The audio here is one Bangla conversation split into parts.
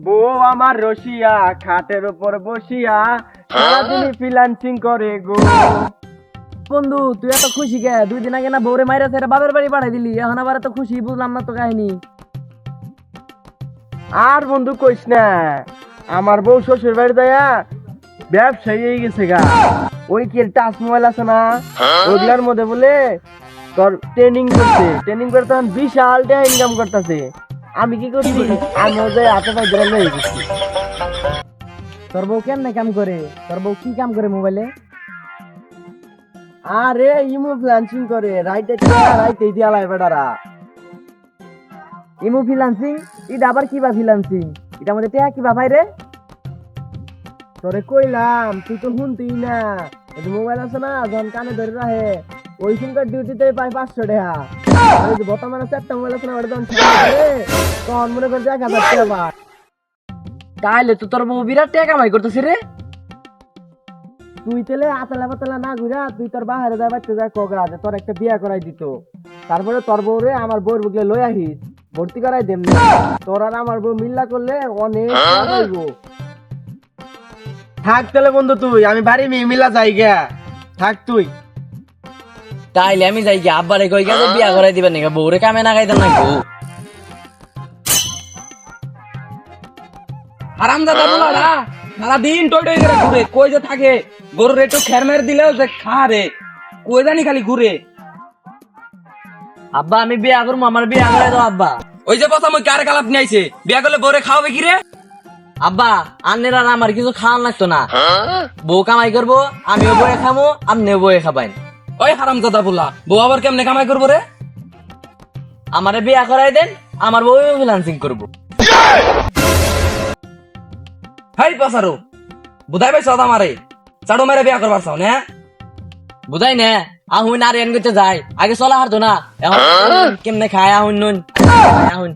বউ আমার রসিয়া খাটের উপর বসিয়া সারাদিন ফ্রিল্যান্সিং করে গো। বন্ধু তুই এত খুশি কে? 2 দিন আগে না বউরে মাইরা ছেড়ে বাপের বাড়ি পাঠাই দিলি, এখন আবার এত খুশি? বুঝলাম না তো কাহিনী। আর বন্ধু কইস না, আমার বউ শ্বশুর বাড়ি দেয়া ব্যবসায়ী হয়ে গেছে গা। ওই কি টাচ মোবাইল আছে না, ওগুলার মধ্যে বলে তোর ট্রেনিং করছে, ট্রেনিং করে তখন বিশাল টাকা ইনকাম করতেছে। আমি কি করছি, আমি ওদের হাতে পাই ধরে লয়ে গেছি। তোর বউ কেমনে কাম করে? তোর বউ কি কাম করে মোবাইলে? আরে ইমো ফ্রিল্যান্সিং করে, রাইতে দিয়া লাই বেটারা। Imo freelancing? এটা আবার কিবা ফ্রিল্যান্সিং? এটার মধ্যে টেয়া কিবা ভাই রে? তোরে কইলাম তুই তো শুনতেই না। মোবাইল আছে না, যখন কানে ধরে রাখে ওই সিমকার ডিউটিতে পাই 500 টাকা। ওই যে বর্তমানে 4টা মোবাইল আছে না, ওটা যখন ঠিক করে তখন মনে করছে 1000 টাকা পায়। তাইলে তো তোর বউ বিরাট টাকা কামাই করতেছে রে। তুই তেলে আতলা পাতলা না ঘুরা তুই তোর বাহারে যা বাচ্চা যা কগা যে তোর একটা বিয়া করাই দিত, তারপরে তোর বউরে আমার বউর বুকলে লই আহিস, ভর্তি করাই দেম না। তোর আর আমার বউ মিল্লা করলে অনেক হইব। থাক তাহলে বন্ধু, তুই আমি বাড়ি মিলা যাই গা, থাক তুই। তাইলে আমি যাই কি আব্বারে কই গেছে বিয়া করাই দিবেন নাকি? বউরে কামে না খাইতাম নাকি? হারামজাদা বলারা সারাদিন টই টই করে ঘুরে, কই যে থাকে গরুর একটু খের মের দিলেও যে খা রে, কই জানি খালি ঘুরে। আব্বা আমি বিয়া করবো, আমার বিয়া করাই দাও আব্বা। ওই যে বসা মই কারে কালাপ নিয়েছে, বিয়া করলে বউরে খাওয়াবে কি রে? আব্বা আন্নের আর আমার কিছু খাওয়ান লাগতো না, বউ কামাই করবো, আমিও বয়ে খামো, আপনিও বয়ে খাবাইন। ওই হারামজাদা বলা, বউ আবার কেমনে কামাই করবো রে? আমারে বিয়া করাই দেন, আমার বউ ফ্রিল্যান্সিং করবো। হাই পাসারো বুধাই পাইছ আমারে চাড়ো মেরে বিয়া করবার চাও না? বুঝাই না আহুন আর এন করতে যাই, আগে চলা হারতো না, এখন কেমনে খায় আহুন নুন আহুন।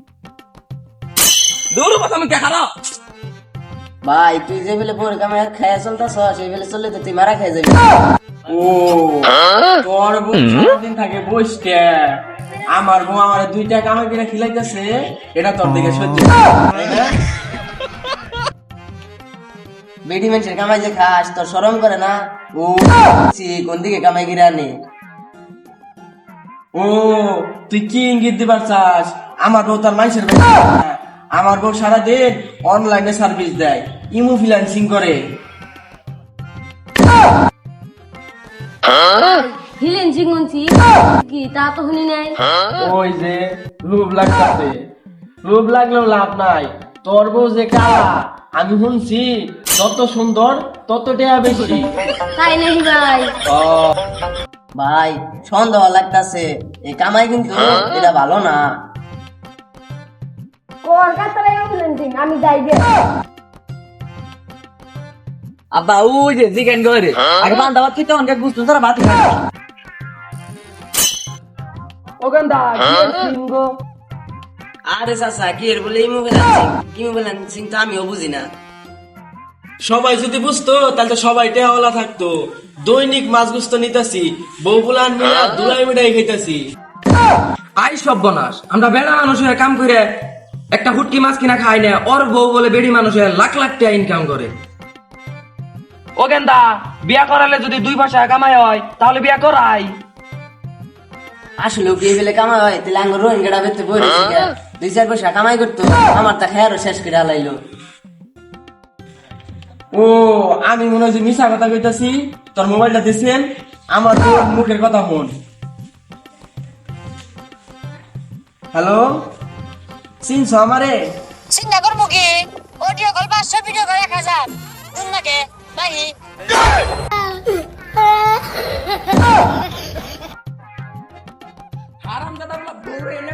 দূর বসা আমি কে খারাপ। ভাই তুই যে বেলে বউর কামাই খাইয়া চলতাছ, সেই বেলে চললে তো তুই মারা খাই যাবি। ও তোর বউ সারাদিন থাকে বসতে, আমার বউ আমার 2টা কামাই কিনা খিলাইতেছে, এটা তোর দিকে সহ্য হয় না? বেডি মানুষের কামাই যে খাস তোর শরম করে না? ও কোন দিকে কামাই গিরে আনে? ও তুই কি ইঙ্গিত দিবার চাস? আমার বউ তার মানুষের আমার বউ সারাদিন অনলাইনে সার্ভিস দেয়, ইমো ফ্রিল্যান্সিং করে। ফ্রিল্যান্সিং শুনছি কি, তা তো শুনি নাই। ওই যে লোভ লাগতাছে, লোভ লাগলেও লাভ নাই। তোর বউ যে কালা, আমি শুনছি যত সুন্দর তত টাকা বেশি। তাই নাকি ভাই? ও ভাই সন্দেহ লাগতাছে, এই কামাই কিন্তু এটা ভালো না। কলকাতায় ফ্রিল্যান্সিং আমি যাই গে। আব্বা ওই যে চিকেন করে আগে বান্ধা ভাত খেতে অনেক বুঝতো, তারা ভাত খায় না। ওখানটা সিংহ আরে চাচা কি এর বলে ইমো ফ্রিল্যান্সিং, ইমো ফ্রিল্যান্সিং তো আমিও বুঝি না। সবাই যদি বুঝতো তাহলে তো সবাই টেহাওয়ালা থাকতো। দৈনিক মাছ গুস্ত নিতাছি, বউ বুলান মিলা দুলাই মিঠাই খাইতাছি। আই সব বনাস, আমরা বেড়া মানুষ হয়ে কাম করে একটা হুটকি মাছ কিনা খাই না, ওর বউ বলে বেড়ি মানুষ হয়ে লাখ লাখ টাকা ইনকাম করে। ও গেন্দা বিয়া করালে যদি 2 পয়সা কামাই হয় তাহলে বিয়া করাই। আসলে কি বেলে কামাই হয় তাহলে আঙ্গুর রোহিন গেড়া বেতে বই রয়েছে, 2-4 পয়সা কামাই করতো, আমার তা খেয়ারও শেষ করে হালাইলো। ও আমি মনে হয় যে মিশা কথা কইতাছি, তোর মোবাইলটা দিছেন, আমার তোর মুখের কথা হন। হ্যালো, চিনছ আমারে? চিন্তা করবো কি? অডিও কল 500, ভিডিও কল 1000 দুন নাকে বাহি। হারামজাদা বলা বউরে এনে